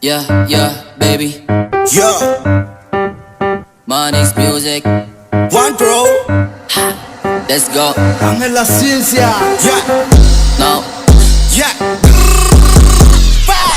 Yeah, yeah, baby. Yo, Money's music. one bro. Let's go. Ángel La Ciencia. Yeah, Now. yeah.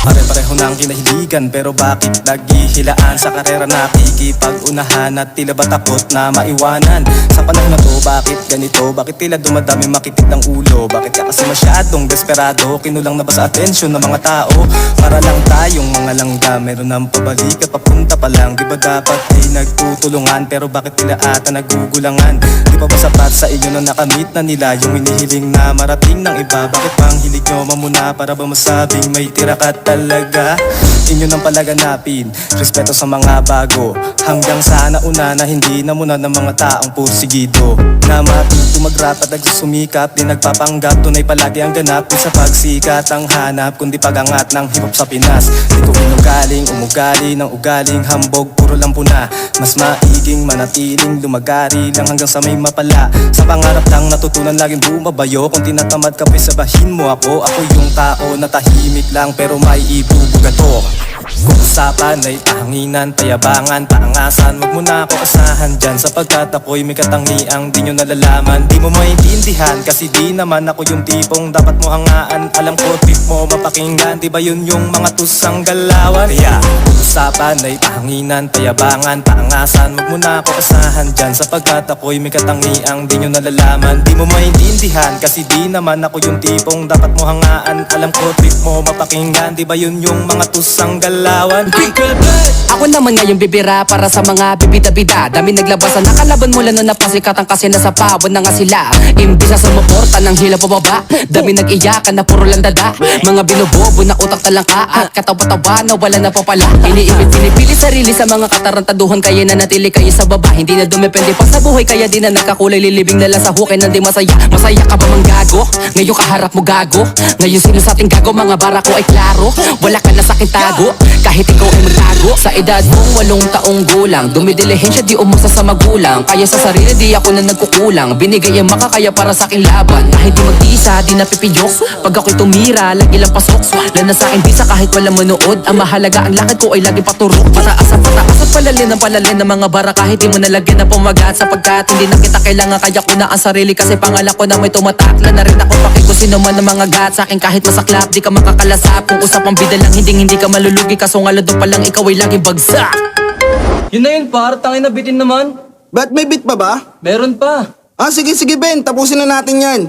Pare-pareho ng kinahiligan, pero bakit naghihilaan sa karera nakikipag-unahan at tila ba takot na maiwanan? Sa panahon na to, bakit ganito? Bakit tila dumadami makitid ng ulo? Bakit ka kasi masyadong desperado? Kinulang na ba sa atensyon ng mga tao? Para lang tayong mga langga, meron ng pabalik at papunta pa lang. Di ba dapat ay nagtutulungan? Pero bakit tila ata nagugulangan? Di ba ba sapat sa inyo na nakamit na nila yung hinihiling na marating ng iba? Bakit pang hilig nyo mamuna para ba masabing may tira ka talaga? Inyo nang palaganapin, respeto sa mga bago, hanggang sa nauna na hindi na muna ng mga taong pursigido. Na matuto mag-rap at nagsusumikap, di nagpapanggap, tunay palagi ang ganap. Di sa pagsikat ang hanap, kundi pagangat ng hip-hop sa Pinas. Di ko inugaling, umugali ng ugaling hambog, puro lang puna. Mas maiging manatiling lumagari lang hanggang sa may mapala. Sa pangarap lang natutunan laging bumabayo. Kung tinatamad ka sabahin mo ako. Ako yung tao na tahimik lang pero may ibubugato. Kung usapan ay pahanginan, payabangan, paangasan, wag mo na ako asahan dyan, sapagkat ako'y may katangiang di nyo nalalaman. Di mo maintindihan kasi di naman ako yung tipong dapat mo hangaan. Alam ko tip mo mapakinggan, di ba yun yung mga tusang galawan? Kaya kung usapan ay pahanginan, payabangan, paangasan, wag mo na ako asahan dyan, sapagkat ako'y may katangiang di nyo nalalaman. Di mo maintindihan kasi di naman ako yung tipong dapat mo hangaan. Alam ko tip mo mapakinggan, di ba yun yung mga tusang galawan? Ako naman ngayon bibira para sa mga bibida-bida. Dami naglabasan, nakalaban mula nun napasikatan kasi nasa pawon na nga sila. Imbis na sumuporta ng hila pababa, dami nag-iyakan na puro lang dada. Mga binubobo na utak talangka at katawa-tawa na wala na papala. Iniipit, pinipili sarili sa mga katarantaduhan, kaya na natili kayo sa baba. Hindi na dumepende pa sa buhay, kaya di na nagkakulay. Lilibing na lang sa hukay na di masaya. Masaya ka ba mang gago? Ngayon kaharap mo gago. Ngayon sino sa ating gago, mga bara ko ay klaro. Wala ka na sa akin tago, kahit ikaw ay magtago. Sa edad mong 8 taong gulang, dumidilihensya di umasa sa magulang. Kaya sa sarili di ako na nagkukulang. Binigay ang makakaya para sa aking laban, na hindi mag-isa, di napipiyok. Pag ako'y tumira, lagi lang pasok. Lana sa akin bisa kahit walang manood. Ang mahalaga ang lakad ko ay lagi paturok. Pataas at palalin ng palalin ng mga bara, kahit di mo nalagyan na pumagat. Sapagkat hindi na kita kailangan, kaya ko na ang sarili. Kasi pangalan ko na may tumatakla na rin ako. Pakikusin naman ng mga gat sa akin kahit masaklap. Di ka makakalasap kung usapang bida lang, hindi ka malulugi. Kaso nga lado pa lang ikaw ay laging bagsak. Yun na yun par, tangin na bitin naman. Ba't may beat pa ba? Meron pa. Sige Ben, tapusin na natin yan.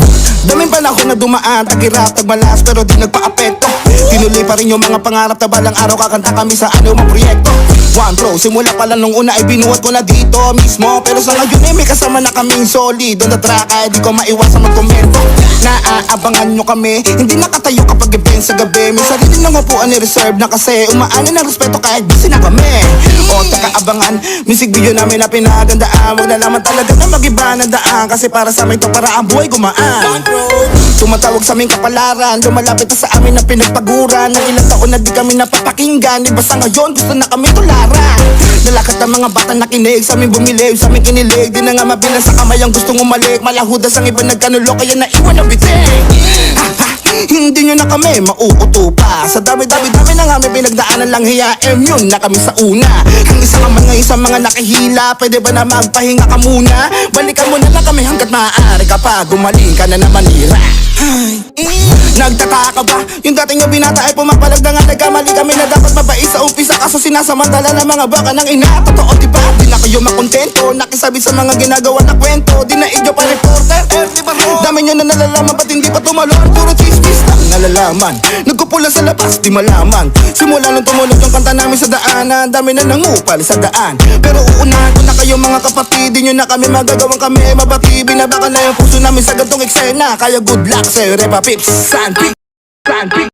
Daming panahon na dumaan, tagirap, tagmalas, pero di nagpa-apekto. Tinuloy pa rin yung mga pangarap na balang araw kakanta kami sa mga proyekto. One bro, simula pa lang nung una ay binuhat ko na dito mismo. Pero sa ngayon ay may kasama na kaming solid on the track, ay di ko maiwasan magkomento. Naaabangan nyo kami, hindi nakatayo kapag event sa gabi. May sarili ng upuan ni reserve na kasi umaano ng respeto kahit busy na kami. O taka-abangan, music video namin na pinagandaan. Wag na naman talaga na mag-iba ng daan, kasi para sa amin to para ang buhay gumaan. Tumatawag sa aming kapalaran, lumalapit na sa amin ang pinagpaguran. Ng ilang taon na di kami napapakinggan, iba sa ngayon gusto na kami tularan. Nalakat ang mga bata nakinig, sa amin bumilib, sa amin kinilig. Di na nga mabilang sa kamay ang gustong umalik. Malahudas ang iba nagkanulo, kaya naiwan ang biting. Hindi nyo na kami mauuto pa. Sa dami-dami na nga may pinagdaanan lang, hiyaem yun na kami sa una. Ang isa ka man ngayon sa mga nakihila, pwede ba na magpahinga ka muna? Balikan mo na lang kami hanggat maaari ka pa, gumaling ka na naman hira. Nagtataka ba? Yung dating yung binata ay pumapalag na nga, nagkamali kami na dapat mabait sa umpisa. Kaso sinasamantala ng mga baka ng ina. Totoo diba? Di na kayo makontento, nakisabi sa mga ginagawa na kwento. Di na idyo pa reporter, dami nyo na nalalaman, ba't hindi pa tumalon? Puro chismis lang nalalaman, nagkupulan sa labas, di malaman. Simula nung tumulog yung kanta namin sa daanan, dami na nangupal sa daan. Pero uunahan ko na kayo mga kapatid, di nyo na kami magagawang kami mabati. Binabaka na yung puso namin sa gantong eksena, kaya good luck sa'yo Repa Pips. Sandpick